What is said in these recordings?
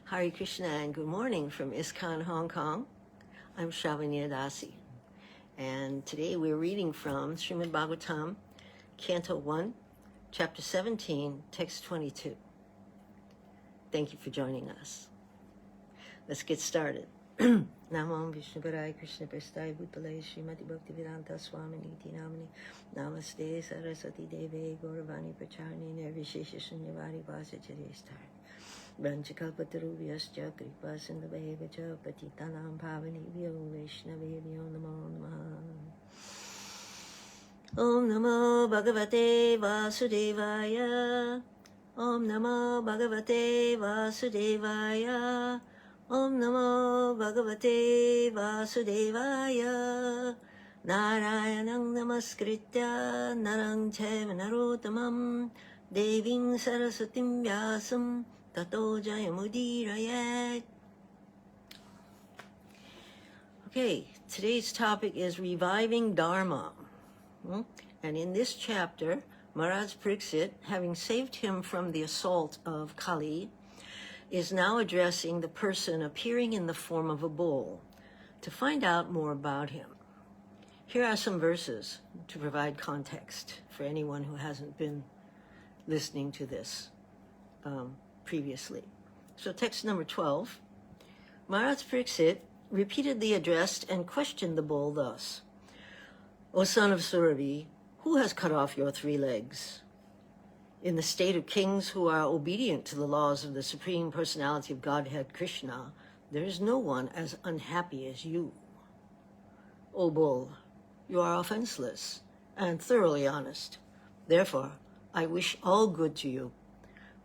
Hare Krishna and good morning from ISKCON, Hong Kong. I'm Sravaniya Dasi. And today we're reading from Srimad Bhagavatam, Canto 1, Chapter 17, Text 22. Thank you for joining us. Let's get started. Namo Vishnu Padaya Krishna Prasthaya Bhutale Srimati Bhaktivedanta Swaminiti Namani Namaste Saraswati Deve Gauravani Pracharni Nirvishesha Shunyavadi Vasacharistari Branchakalpatarubhyascha Kripa Sindhaveva Patitanam Bhavanebhyo Vaishnavebhyo Namo Namaha. Om Namo Bhagavate Vasudevaya. Om Namo Bhagavate Vasudevaya. Om Namo Bhagavate Vasudevaya. Narayanang Namaskritya Narang Chaiva Narottamam Deving Saraswatim Vyasam Tato Jayamudirayat. Okay, today's topic is reviving Dharma. And in this chapter, Maharaja Pariksit, having saved him from the assault of Kali, is now addressing the person appearing in the form of a bull to find out more about him. Here are some verses to provide context for anyone who hasn't been listening to this previously. So text number 12, Maharaja Pariksit repeatedly addressed and questioned the bull thus: O son of Suravi, who has cut off your 3 legs? In the state of kings who are obedient to the laws of the Supreme Personality of Godhead Krishna, there is no one as unhappy as you. O bull, you are offenseless and thoroughly honest. Therefore, I wish all good to you.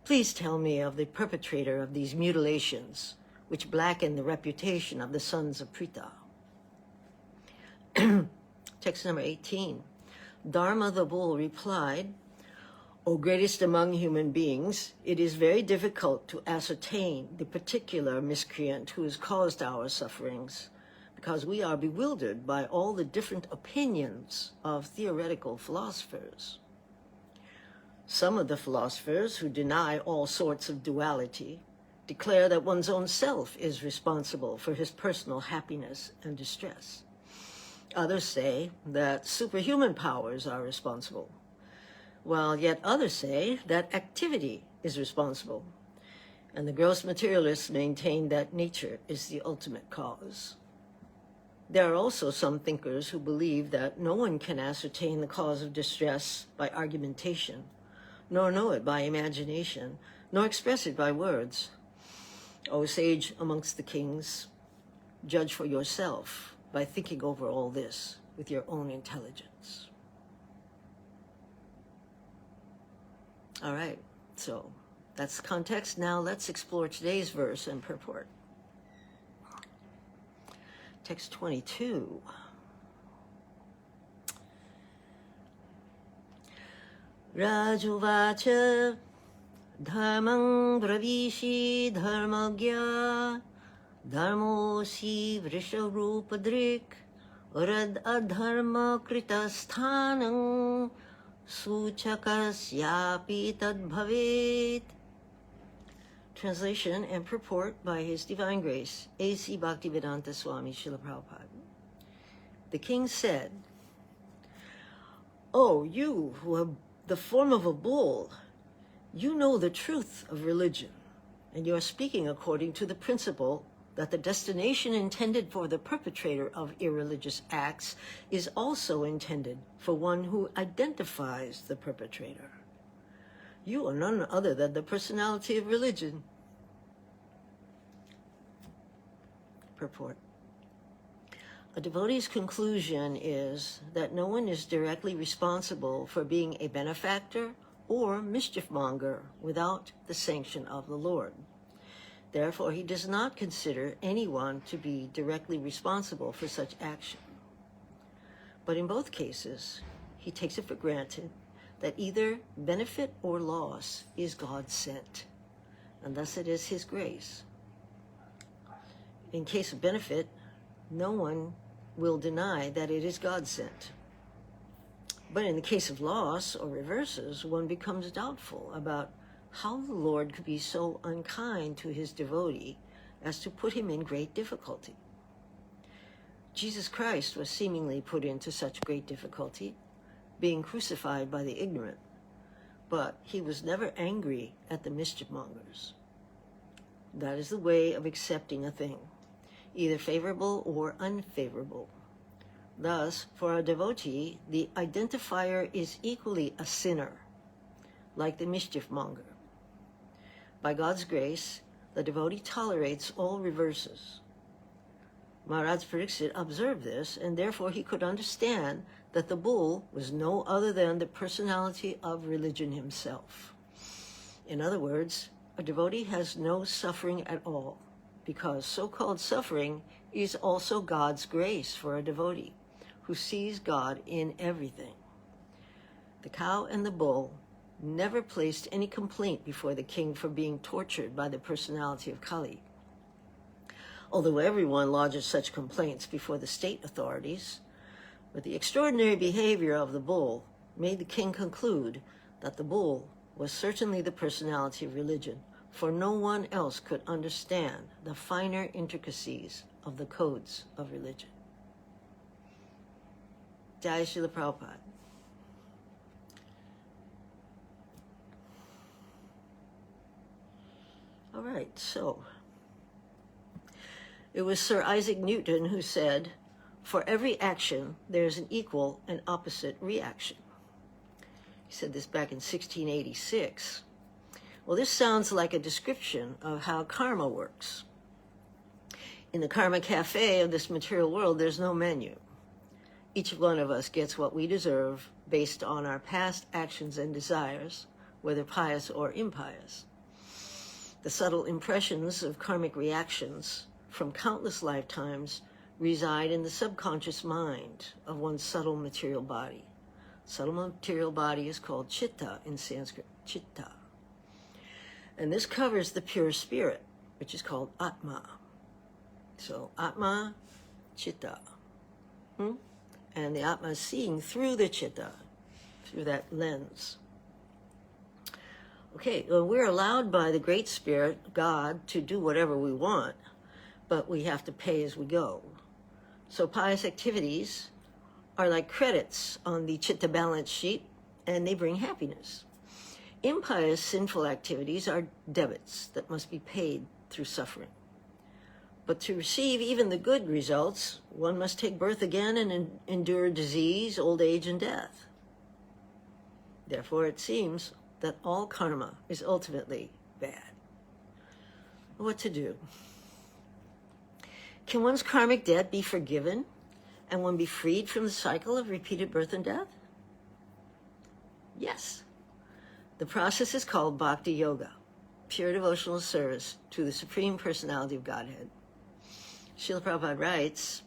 Please tell me of the perpetrator of these mutilations, which blacken the reputation of the sons of Prita. Text number 18. Dharma the bull replied, O greatest among human beings, it is very difficult to ascertain the particular miscreant who has caused our sufferings, because we are bewildered by all the different opinions of theoretical philosophers. Some of the philosophers who deny all sorts of duality declare that one's own self is responsible for his personal happiness and distress. Others say that superhuman powers are responsible, while yet others say that activity is responsible, and the gross materialists maintain that nature is the ultimate cause. There are also some thinkers who believe that no one can ascertain the cause of distress by argumentation, nor know it by imagination, nor express it by words. O sage amongst the kings, judge for yourself by thinking over all this with your own intelligence. All right, so that's context. Now let's explore today's verse and purport. Text 22. Rajuvacha dharmang bravishi dharmagya dharmosi vrisharupadrik urad adharma kritasthanang suchakasyapi tad bhavet. Translation and purport by His Divine Grace, A.C. Bhaktivedanta Swami Srila Prabhupada. The king said, "Oh, you who have the form of a bull, you know the truth of religion, and you are speaking according to the principle that the destination intended for the perpetrator of irreligious acts is also intended for one who identifies the perpetrator. You are none other than the personality of religion." Purport. A devotee's conclusion is that no one is directly responsible for being a benefactor or mischief monger without the sanction of the Lord. Therefore, he does not consider anyone to be directly responsible for such action. But in both cases, he takes it for granted that either benefit or loss is God sent, and thus it is His grace. In case of benefit, no one will deny that it is God sent. But in the case of loss or reverses, one becomes doubtful about how the Lord could be so unkind to his devotee as to put him in great difficulty. Jesus Christ was seemingly put into such great difficulty, being crucified by the ignorant, but he was never angry at the mischief mongers. That is the way of accepting a thing, either favorable or unfavorable. Thus, for a devotee, the identifier is equally a sinner, like the mischief monger. By God's grace, the devotee tolerates all reverses. Maharaja Pariksit observed this, and therefore he could understand that the bull was no other than the personality of religion himself. In other words, a devotee has no suffering at all, because so-called suffering is also God's grace for a devotee who sees God in everything. The cow and the bull never placed any complaint before the king for being tortured by the personality of Kali, although everyone lodges such complaints before the state authorities. But the extraordinary behavior of the bull made the king conclude that the bull was certainly the personality of religion, for no one else could understand the finer intricacies of the codes of religion. Jai Srila Prabhupada. All right, so it was Sir Isaac Newton who said, "For every action, there's an equal and opposite reaction." He said this back in 1686. Well, this sounds like a description of how karma works. In the karma cafe of this material world, there's no menu. Each one of us gets what we deserve based on our past actions and desires, whether pious or impious. The subtle impressions of karmic reactions from countless lifetimes reside in the subconscious mind of one's subtle material body. Subtle material body is called chitta in Sanskrit, chitta. And this covers the pure spirit, which is called Atma. So Atma, Chitta. And the Atma is seeing through the Chitta, through that lens. Okay, well, we're allowed by the Great Spirit, God, to do whatever we want, but we have to pay as we go. So pious activities are like credits on the Chitta balance sheet, and they bring happiness. Impious, sinful activities are debits that must be paid through suffering. But to receive even the good results, one must take birth again and endure disease, old age, and death. Therefore, it seems that all karma is ultimately bad. What to do? Can one's karmic debt be forgiven and one be freed from the cycle of repeated birth and death? Yes. The process is called Bhakti Yoga, pure devotional service to the Supreme Personality of Godhead. Srila Prabhupada writes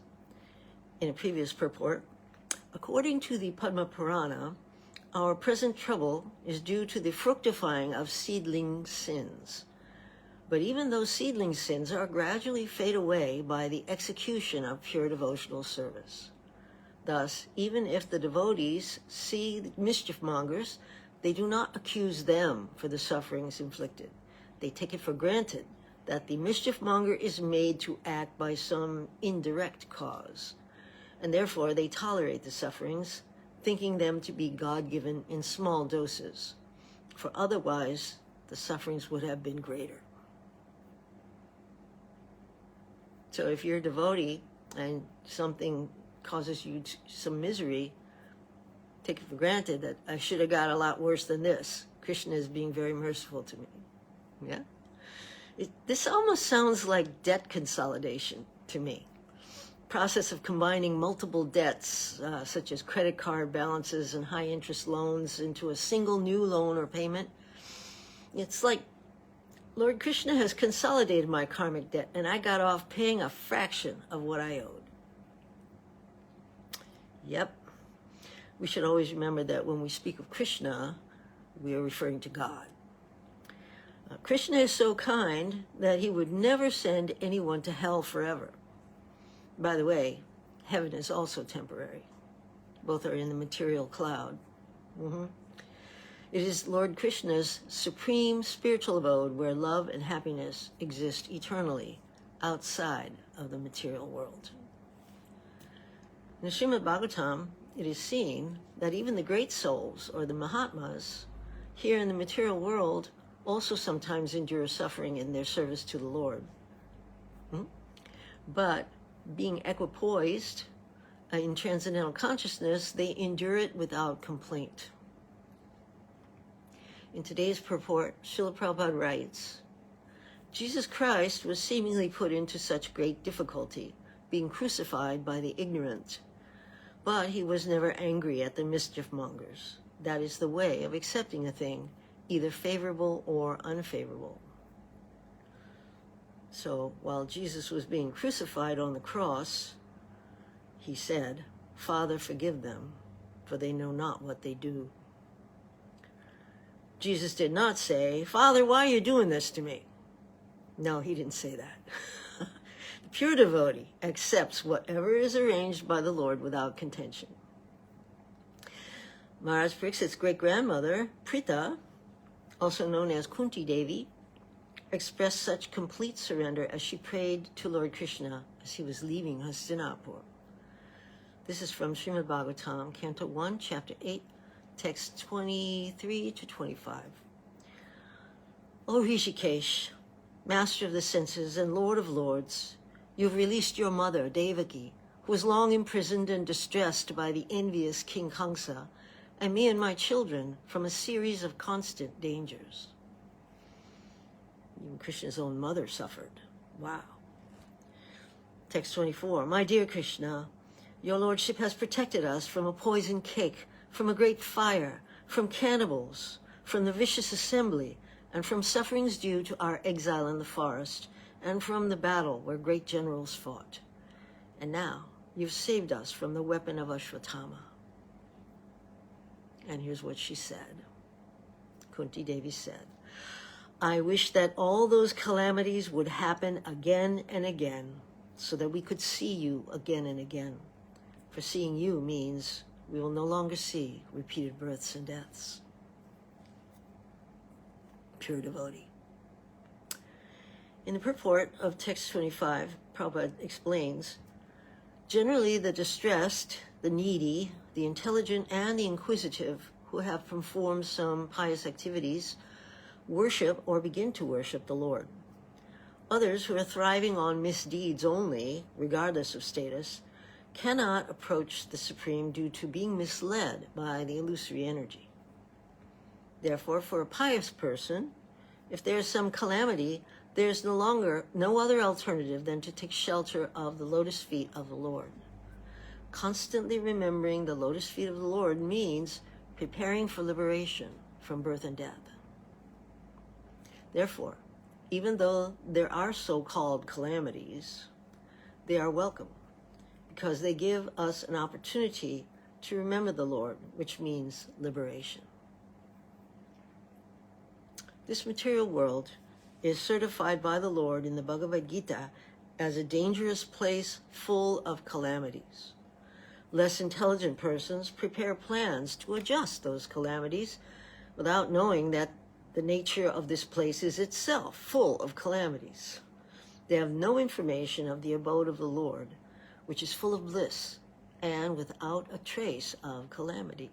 in a previous purport, according to the Padma Purana, our present trouble is due to the fructifying of seedling sins. But even those seedling sins are gradually fade away by the execution of pure devotional service. Thus, even if the devotees see the mischief mongers, they do not accuse them for the sufferings inflicted. They take it for granted that the mischief monger is made to act by some indirect cause, and therefore they tolerate the sufferings, thinking them to be God-given in small doses, for otherwise the sufferings would have been greater. So if you're a devotee and something causes you some misery, take it for granted that I should have got a lot worse than this. Krishna is being very merciful to me. Yeah? This almost sounds like debt consolidation to me. Process of combining multiple debts, such as credit card balances and high interest loans, into a single new loan or payment. It's like Lord Krishna has consolidated my karmic debt and I got off paying a fraction of what I owed. Yep. We should always remember that when we speak of Krishna, we are referring to God. Krishna is so kind that he would never send anyone to hell forever. By the way, heaven is also temporary. Both are in the material cloud. It is Lord Krishna's supreme spiritual abode where love and happiness exist eternally outside of the material world. In the Srimad Bhagavatam, it is seen that even the great souls, or the Mahatmas, here in the material world also sometimes endure suffering in their service to the Lord. But being equipoised in transcendental consciousness, they endure it without complaint. In today's purport, Srila Prabhupada writes, Jesus Christ was seemingly put into such great difficulty, being crucified by the ignorant, but he was never angry at the mischief mongers. That is the way of accepting a thing, either favorable or unfavorable. So while Jesus was being crucified on the cross, he said, Father, forgive them, for they know not what they do. Jesus did not say, Father, why are you doing this to me? No, he didn't say that. The pure devotee accepts whatever is arranged by the Lord without contention. Maharaja Pariksit's great-grandmother, Prita, also known as Kunti Devi, expressed such complete surrender as she prayed to Lord Krishna as he was leaving Hastinapur. This is from Srimad Bhagavatam, Canto 1, Chapter 8, Text 23 to 25. O Rishikesh, Master of the senses and Lord of lords, you have released your mother, Devaki, who was long imprisoned and distressed by the envious King Kamsa, and me and my children from a series of constant dangers. Even Krishna's own mother suffered. Wow. Text 24. My dear Krishna, your lordship has protected us from a poisoned cake, from a great fire, from cannibals, from the vicious assembly, and from sufferings due to our exile in the forest, and from the battle where great generals fought. And now you've saved us from the weapon of Ashwatthama. And here's what she said. Kunti Devi said, I wish that all those calamities would happen again and again, so that we could see you again and again. For seeing you means we will no longer see repeated births and deaths. Pure devotee. In the purport of text 25, Prabhupada explains, generally the distressed, the needy, the intelligent, and the inquisitive who have performed some pious activities worship or begin to worship the Lord. Others who are thriving on misdeeds only, regardless of status, cannot approach the Supreme due to being misled by the illusory energy. Therefore, for a pious person, if there is some calamity, there is no other alternative than to take shelter of the lotus feet of the Lord. Constantly remembering the lotus feet of the Lord means preparing for liberation from birth and death. Therefore, even though there are so-called calamities, they are welcome because they give us an opportunity to remember the Lord, which means liberation. This material world is certified by the Lord in the Bhagavad Gita as a dangerous place full of calamities. Less intelligent persons prepare plans to adjust those calamities without knowing that the nature of this place is itself full of calamities. They have no information of the abode of the Lord, which is full of bliss and without a trace of calamity.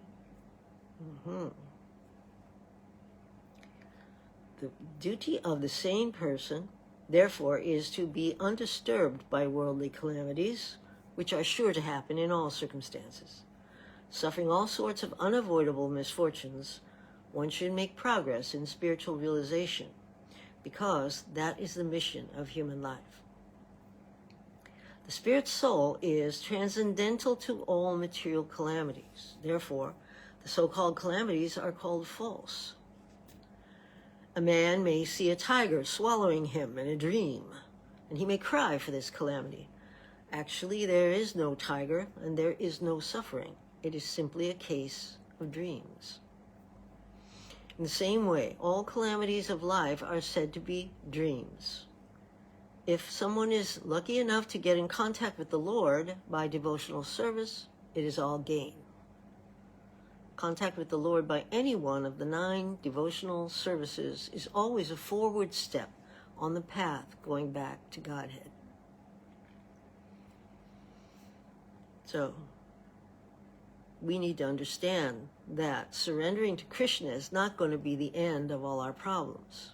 The duty of the sane person, therefore, is to be undisturbed by worldly calamities, which are sure to happen in all circumstances. Suffering all sorts of unavoidable misfortunes, one should make progress in spiritual realization, because that is the mission of human life. The spirit soul is transcendental to all material calamities. Therefore, the so-called calamities are called false. A man may see a tiger swallowing him in a dream, and he may cry for this calamity. Actually, there is no tiger, and there is no suffering. It is simply a case of dreams. In the same way, all calamities of life are said to be dreams. If someone is lucky enough to get in contact with the Lord by devotional service, it is all gain. contact with the Lord by any one of the 9 devotional services is always a forward step on the path going back to Godhead. So, we need to understand that surrendering to Krishna is not going to be the end of all our problems.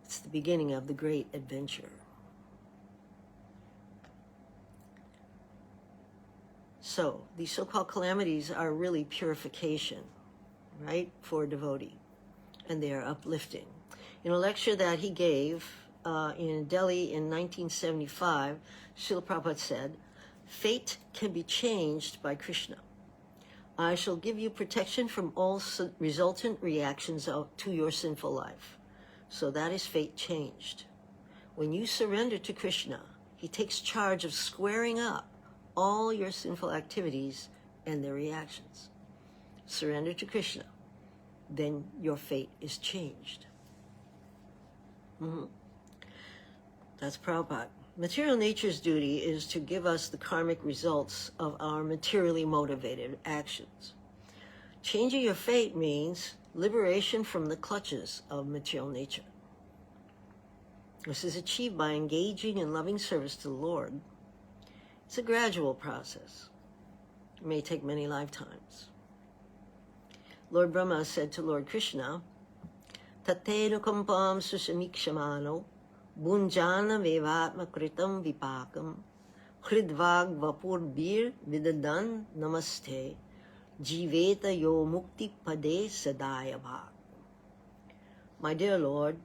It's the beginning of the great adventure. So, these so-called calamities are really purification, right, for a devotee, and they are uplifting. In a lecture that he gave in Delhi in 1975, Srila Prabhupada said, "Fate can be changed by Krishna. I shall give you protection from all resultant reactions to your sinful life." So that is fate changed. When you surrender to Krishna, he takes charge of squaring up all your sinful activities and their reactions. Surrender to Krishna, then your fate is changed. That's Prabhupada. Material nature's duty is to give us the karmic results of our materially motivated actions. Changing your fate means liberation from the clutches of material nature. This is achieved by engaging in loving service to the Lord. It's a gradual process. It may take many lifetimes. Lord Brahma said to Lord Krishna, "Tatenu kampam susamikshamano bunjana vevatma kritam vipakam hridvag vapurbir vidadan namaste jiveta yo mukti pade sadayabha." My dear Lord,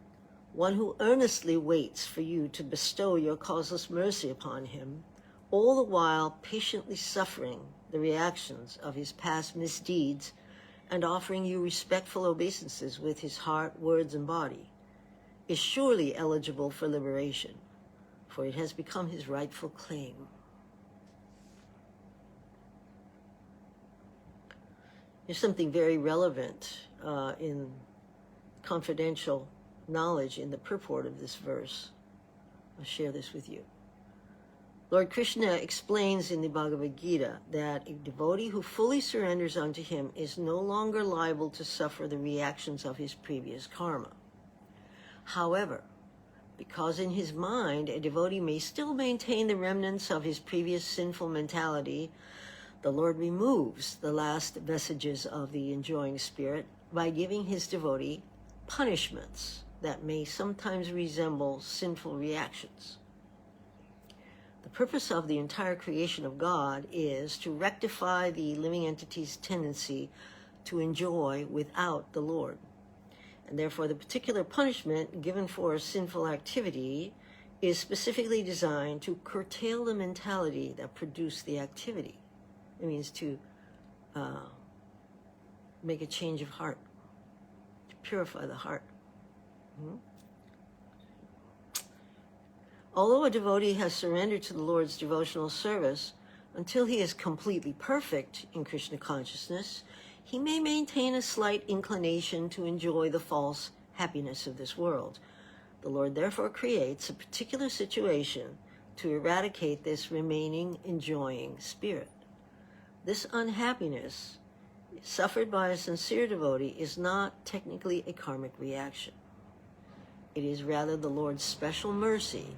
one who earnestly waits for you to bestow your causeless mercy upon him, all the while patiently suffering the reactions of his past misdeeds and offering you respectful obeisances with his heart, words, and body, is surely eligible for liberation, for it has become his rightful claim. There's something very relevant in confidential knowledge in the purport of this verse. I'll share this with you. Lord Krishna explains in the Bhagavad Gita that a devotee who fully surrenders unto him is no longer liable to suffer the reactions of his previous karma. However, because in his mind a devotee may still maintain the remnants of his previous sinful mentality, the Lord removes the last vestiges of the enjoying spirit by giving his devotee punishments that may sometimes resemble sinful reactions. The purpose of the entire creation of God is to rectify the living entity's tendency to enjoy without the Lord. And therefore, the particular punishment given for a sinful activity is specifically designed to curtail the mentality that produced the activity. It means to make a change of heart, to purify the heart. Although a devotee has surrendered to the Lord's devotional service, until he is completely perfect in Krishna consciousness, he may maintain a slight inclination to enjoy the false happiness of this world. The Lord therefore creates a particular situation to eradicate this remaining enjoying spirit. This unhappiness suffered by a sincere devotee is not technically a karmic reaction. It is rather the Lord's special mercy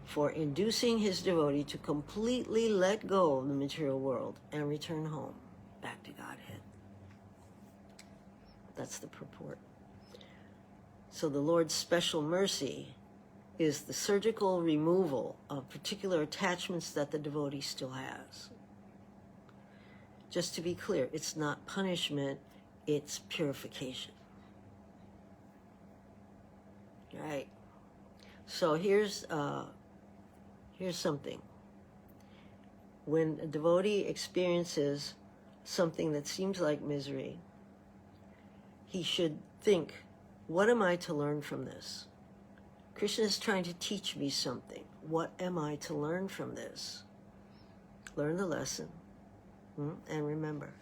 for inducing his devotee to completely let go of the material world and return home, back to Godhead. That's the purport. So the Lord's special mercy is the surgical removal of particular attachments that the devotee still has. Just to be clear, it's not punishment, it's purification. Right? So here's something. When a devotee experiences something that seems like misery, he should think, what am I to learn from this? Krishna is trying to teach me something. What am I to learn from this? Learn the lesson and remember.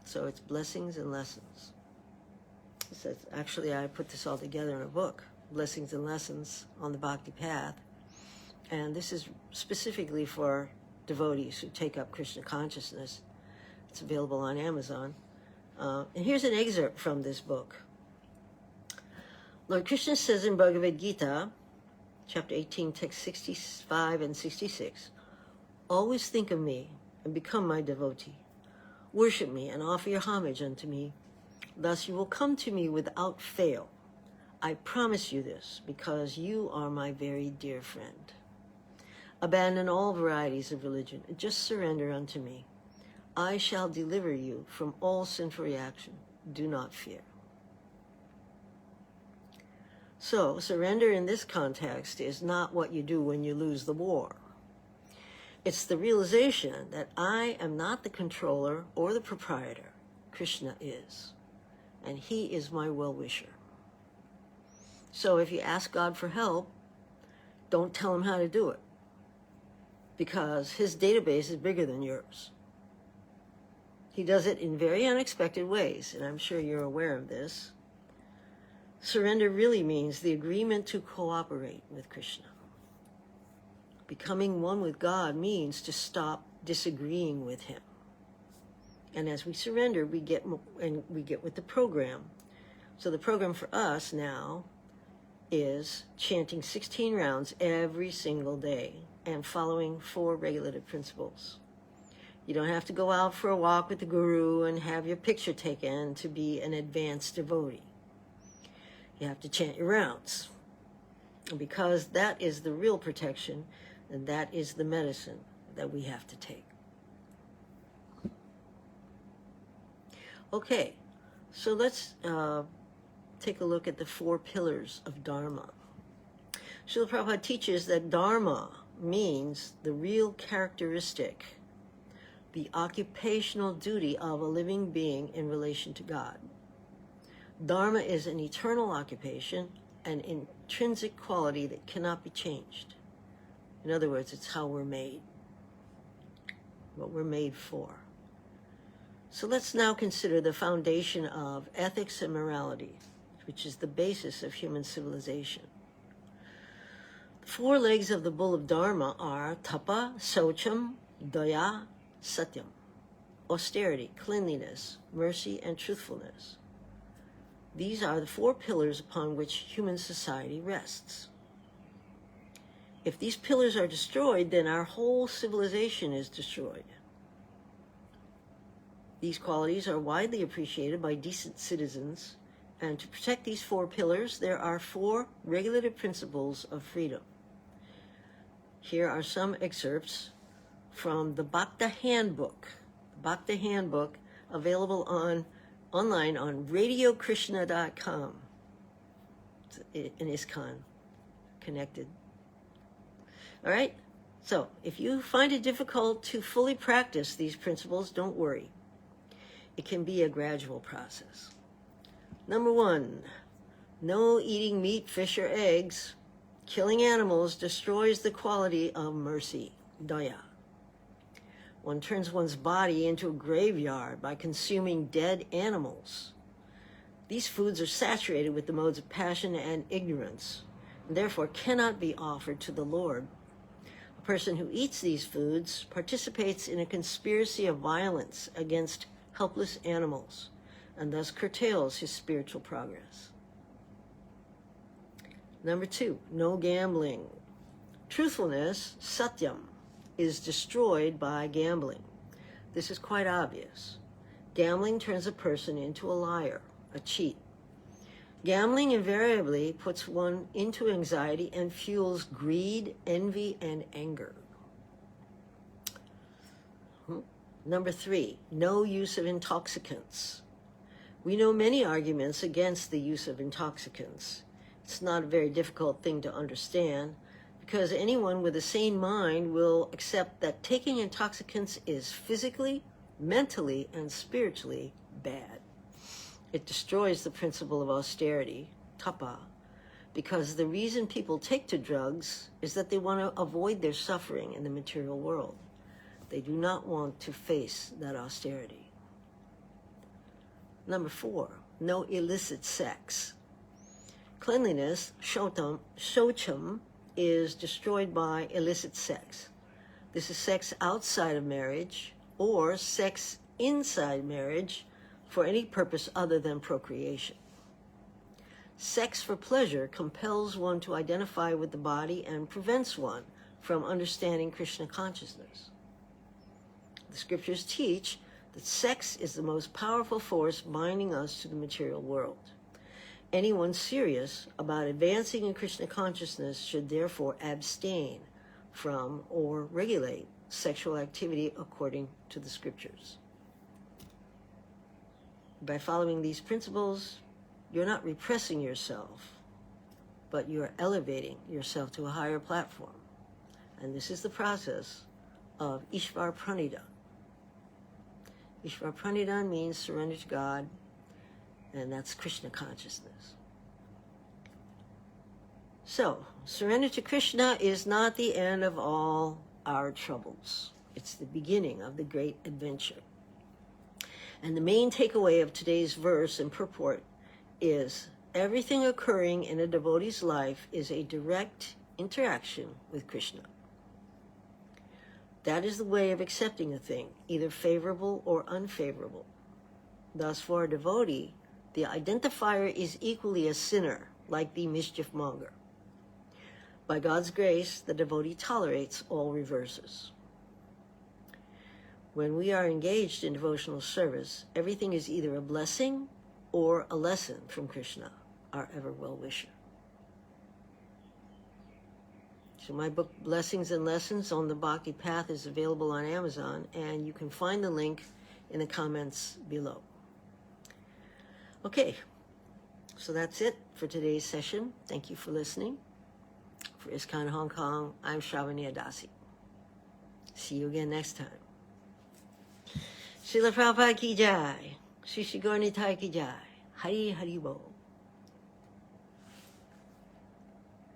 So it's blessings and lessons. It says, actually, I put this all together in a book, Blessings and Lessons on the Bhakti Path. And this is specifically for devotees who take up Krishna consciousness. It's available on Amazon. And here's an excerpt from this book. Lord Krishna says in Bhagavad Gita, chapter 18, text 65 and 66, always think of me and become my devotee. Worship me and offer your homage unto me. Thus you will come to me without fail. I promise you this because you are my very dear friend. Abandon all varieties of religion and just surrender unto me. I shall deliver you from all sinful reaction. Do not fear. So, surrender in this context is not what you do when you lose the war. It's the realization that I am not the controller or the proprietor. Krishna is. And he is my well-wisher. So if you ask God for help, don't tell him how to do it, because his database is bigger than yours. He does it in very unexpected ways, and I'm sure you're aware of this. Surrender really means the agreement to cooperate with Krishna. Becoming one with God means to stop disagreeing with him. And as we surrender, we get with the program. So the program for us now is chanting 16 rounds every single day and following 4 regulative principles. You don't have to go out for a walk with the guru and have your picture taken to be an advanced devotee. You have to chant your rounds. And because that is the real protection, and that is the medicine that we have to take. Okay, so let's take a look at the 4 pillars of Dharma. Srila Prabhupada teaches that Dharma means the real characteristic, the occupational duty of a living being in relation to God. Dharma is an eternal occupation, an intrinsic quality that cannot be changed. In other words, it's how we're made, what we're made for. So let's now consider the foundation of ethics and morality, which is the basis of human civilization. The 4 legs of the bull of Dharma are tapa, socham, daya, satyam. Austerity, cleanliness, mercy, and truthfulness. These are the 4 pillars upon which human society rests. If these pillars are destroyed, then our whole civilization is destroyed. These qualities are widely appreciated by decent citizens, and to protect these 4 pillars, there are 4 regulative principles of freedom. Here are some excerpts from the Bhakta Handbook. The Bhakta Handbook, available online on radiokrishna.com. It's an ISKCON connected. All right? So, if you find it difficult to fully practice these principles, don't worry. It can be a gradual process. Number 1, no eating meat, fish, or eggs. Killing animals destroys the quality of mercy, daya. One turns one's body into a graveyard by consuming dead animals. These foods are saturated with the modes of passion and ignorance, and therefore cannot be offered to the Lord. A person who eats these foods participates in a conspiracy of violence against helpless animals, and thus curtails his spiritual progress. Number 2, no gambling. Truthfulness, satyam, is destroyed by gambling. This is quite obvious. Gambling turns a person into a liar, a cheat. Gambling invariably puts one into anxiety and fuels greed, envy, and anger. Number 3, no use of intoxicants. We know many arguments against the use of intoxicants. It's not a very difficult thing to understand, because anyone with a sane mind will accept that taking intoxicants is physically, mentally, and spiritually bad. It destroys the principle of austerity, tapa, because the reason people take to drugs is that they want to avoid their suffering in the material world. They do not want to face that austerity. Number 4, no illicit sex. Cleanliness, shocham, is destroyed by illicit sex. This is sex outside of marriage or sex inside marriage for any purpose other than procreation. Sex for pleasure compels one to identify with the body and prevents one from understanding Krishna consciousness. The scriptures teach that sex is the most powerful force binding us to the material world. Anyone serious about advancing in Krishna consciousness should therefore abstain from or regulate sexual activity according to the scriptures. By following these principles, you're not repressing yourself, but you're elevating yourself to a higher platform. And this is the process of Ishvar Pranidhan. Ishvar Pranidhan means surrender to God, and that's Krishna consciousness. So, surrender to Krishna is not the end of all our troubles. It's the beginning of the great adventure. And the main takeaway of today's verse and purport is everything occurring in a devotee's life is a direct interaction with Krishna. That is the way of accepting a thing, either favorable or unfavorable. Thus, for a devotee, the identifier is equally a sinner, like the mischief monger. By God's grace, the devotee tolerates all reverses. When we are engaged in devotional service, everything is either a blessing or a lesson from Krishna, our ever well-wisher. So my book, Blessings and Lessons on the Bhakti Path, is available on Amazon, and you can find the link in the comments below. Okay, so that's it for today's session. Thank you for listening. For ISKCON Hong Kong, I'm Sravaniya Dasi. See you again next time. Srila Prabhupada ki jai. Shri Shri Gaura Nitai ki jai. Hari Hari Bol.